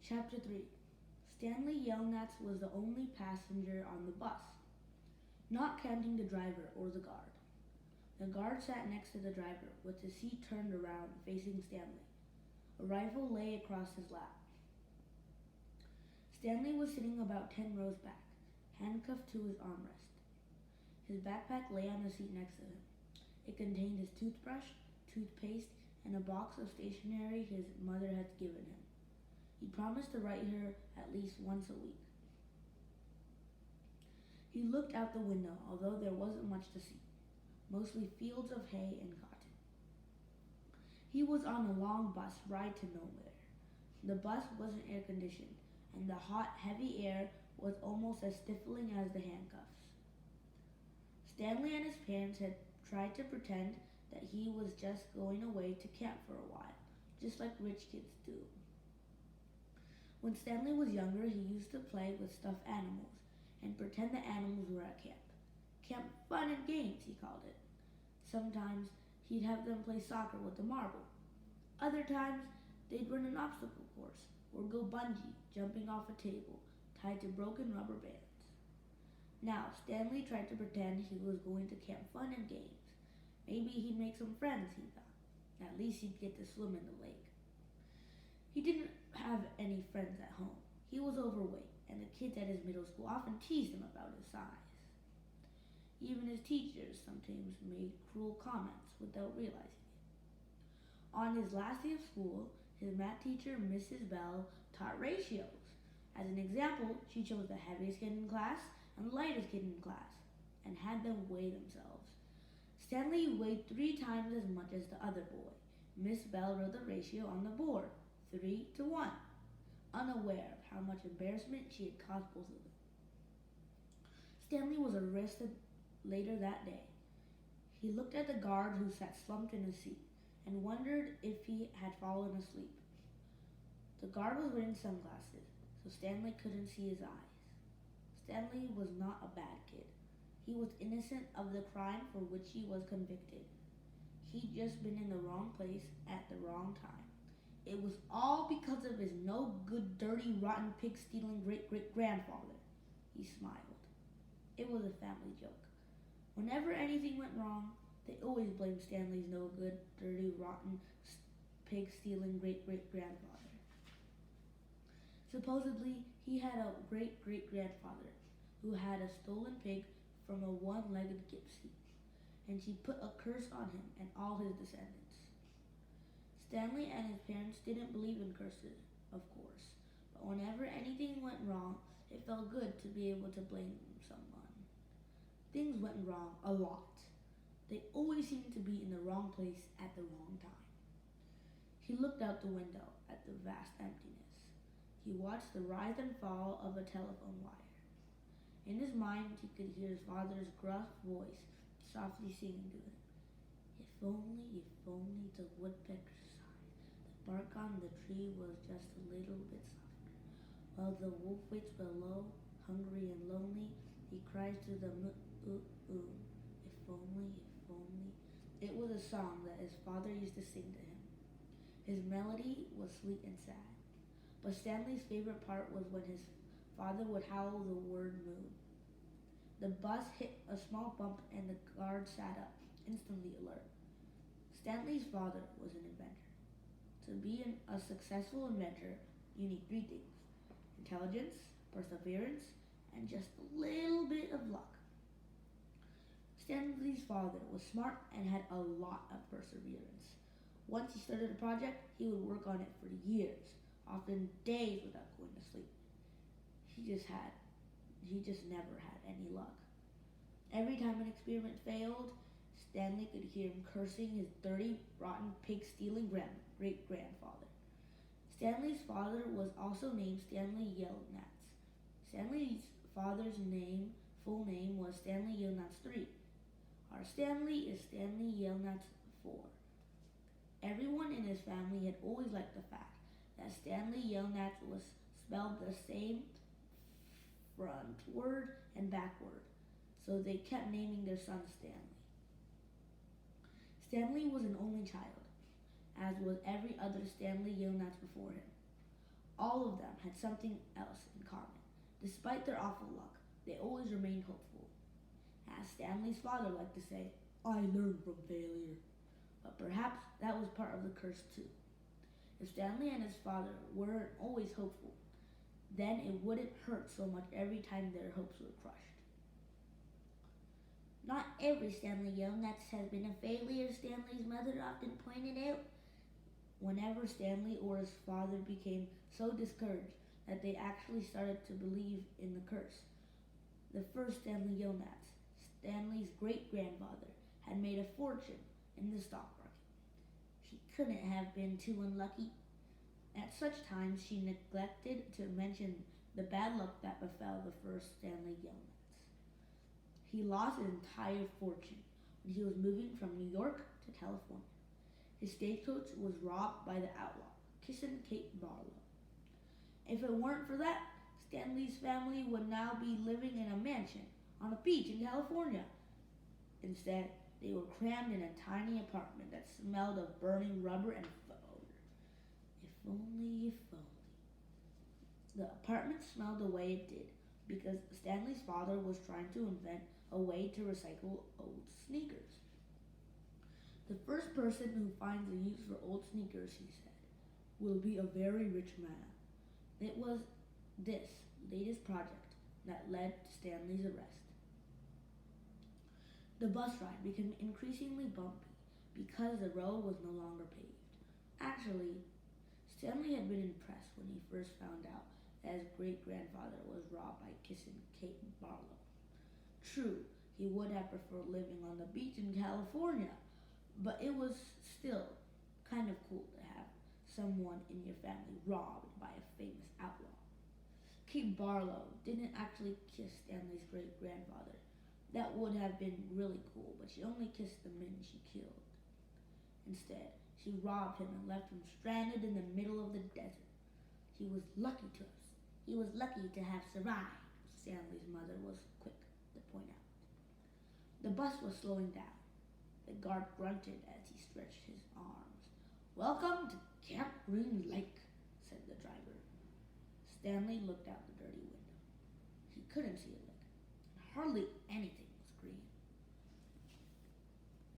Chapter 3. Stanley Yelnats was the only passenger on the bus, not counting the driver or the guard. The guard sat next to the driver, with his seat turned around, facing Stanley. A rifle lay across his lap. Stanley was sitting about 10 rows back, handcuffed to his armrest. His backpack lay on the seat next to him. It contained his toothbrush, toothpaste, and a box of stationery his mother had given him. He promised to write her at least once a week. He looked out the window, although there wasn't much to see, mostly fields of hay and cotton. He was on a long bus ride to nowhere. The bus wasn't air conditioned, and the hot, heavy air was almost as stifling as the handcuffs. Stanley and his parents had tried to pretend that he was just going away to camp for a while, just like rich kids do. When Stanley was younger, he used to play with stuffed animals and pretend the animals were at camp. Camp fun and games, he called it. Sometimes he'd have them play soccer with a marble. Other times, they'd run an obstacle course or go bungee, jumping off a table tied to broken rubber bands. Now, Stanley tried to pretend he was going to camp fun and games. Maybe he'd make some friends, he thought. At least he'd get to swim in the lake. He didn't have any friends at home. He was overweight, and the kids at his middle school often teased him about his size. Even his teachers sometimes made cruel comments without realizing it. On his last day of school, his math teacher, Mrs. Bell, taught ratios. As an example, she chose the heaviest kid in class and the lightest kid in class, and had them weigh themselves. Stanley weighed 3 times as much as the other boy. Miss Bell wrote the ratio on the board, 3-1, unaware of how much embarrassment she had caused both of them. Stanley was arrested later that day. He looked at the guard who sat slumped in his seat and wondered if he had fallen asleep. The guard was wearing sunglasses, so Stanley couldn't see his eyes. Stanley was not a bad kid. He was innocent of the crime for which he was convicted. He'd just been in the wrong place at the wrong time. It was all because of his no-good, dirty, rotten, pig-stealing great-great-grandfather. He smiled. It was a family joke. Whenever anything went wrong, they always blamed Stanley's no-good, dirty, rotten, pig-stealing great-great-grandfather. Supposedly, he had a great-great-grandfather who had a stolen pig from a one-legged gypsy, and she put a curse on him and all his descendants. Stanley and his parents didn't believe in curses, of course, but whenever anything went wrong, it felt good to be able to blame someone. Things went wrong a lot. They always seemed to be in the wrong place at the wrong time. He looked out the window at the vast emptiness. He watched the rise and fall of a telephone wire. In his mind, he could hear his father's gruff voice softly singing to him. If only the woodpecker sighed, the bark on the tree was just a little bit softer. While the wolf waits below, hungry and lonely, he cries to the moo-oo. If only. It was a song that his father used to sing to him. His melody was sweet and sad. But Stanley's favorite part was when his father would howl the word moo. The bus hit a small bump and the guard sat up, instantly alert. Stanley's father was an inventor. To be a successful inventor, you need 3 things: intelligence, perseverance, and just a little bit of luck. Stanley's father was smart and had a lot of perseverance. Once he started a project, he would work on it for years, often days without going to sleep. He just never had any luck. Every time an experiment failed, Stanley could hear him cursing his dirty, rotten, pig-stealing great-grandfather. Stanley's father was also named Stanley Yelnats. Stanley's father's full name was Stanley Yelnats III. Our Stanley is Stanley Yelnats IV. Everyone in his family had always liked the fact that Stanley Yelnats was spelled the same frontward and backward, so they kept naming their son Stanley. Stanley was an only child, as was every other Stanley Yelnats before him. All of them had something else in common. Despite their awful luck, they always remained hopeful. As Stanley's father liked to say, I learned from failure. But perhaps that was part of the curse too. If Stanley and his father weren't always hopeful, then it wouldn't hurt so much every time their hopes were crushed. Not every Stanley Yelnats has been a failure, Stanley's mother often pointed out. Whenever Stanley or his father became so discouraged that they actually started to believe in the curse. The first Stanley Yelnats, Stanley's great-grandfather, had made a fortune in the stock market. She couldn't have been too unlucky. At such times, she neglected to mention the bad luck that befell the first Stanley Yelnats. He lost his entire fortune when he was moving from New York to California. His stagecoach was robbed by the outlaw, Kissin Kate Barlow. If it weren't for that, Stanley's family would now be living in a mansion on a beach in California. Instead, they were crammed in a tiny apartment that smelled of burning rubber and foam. If only. The apartment smelled the way it did because Stanley's father was trying to invent a way to recycle old sneakers. The first person who finds a use for old sneakers, he said, will be a very rich man. It was this latest project that led to Stanley's arrest. The bus ride became increasingly bumpy because the road was no longer paved. Actually, Stanley had been impressed when he first found out that his great-grandfather was robbed by Kissin Kate Barlow. True, he would have preferred living on the beach in California, but it was still kind of cool to have someone in your family robbed by a famous outlaw. Kate Barlow didn't actually kiss Stanley's great-grandfather. That would have been really cool, but she only kissed the men she killed. Instead, she robbed him and left him stranded in the middle of the desert. He was lucky to have survived, Stanley's mother was quick to point out. The bus was slowing down. The guard grunted as he stretched his arms. Welcome to Camp Green Lake, said the driver. Stanley looked out the dirty window. He couldn't see a lick, hardly anything.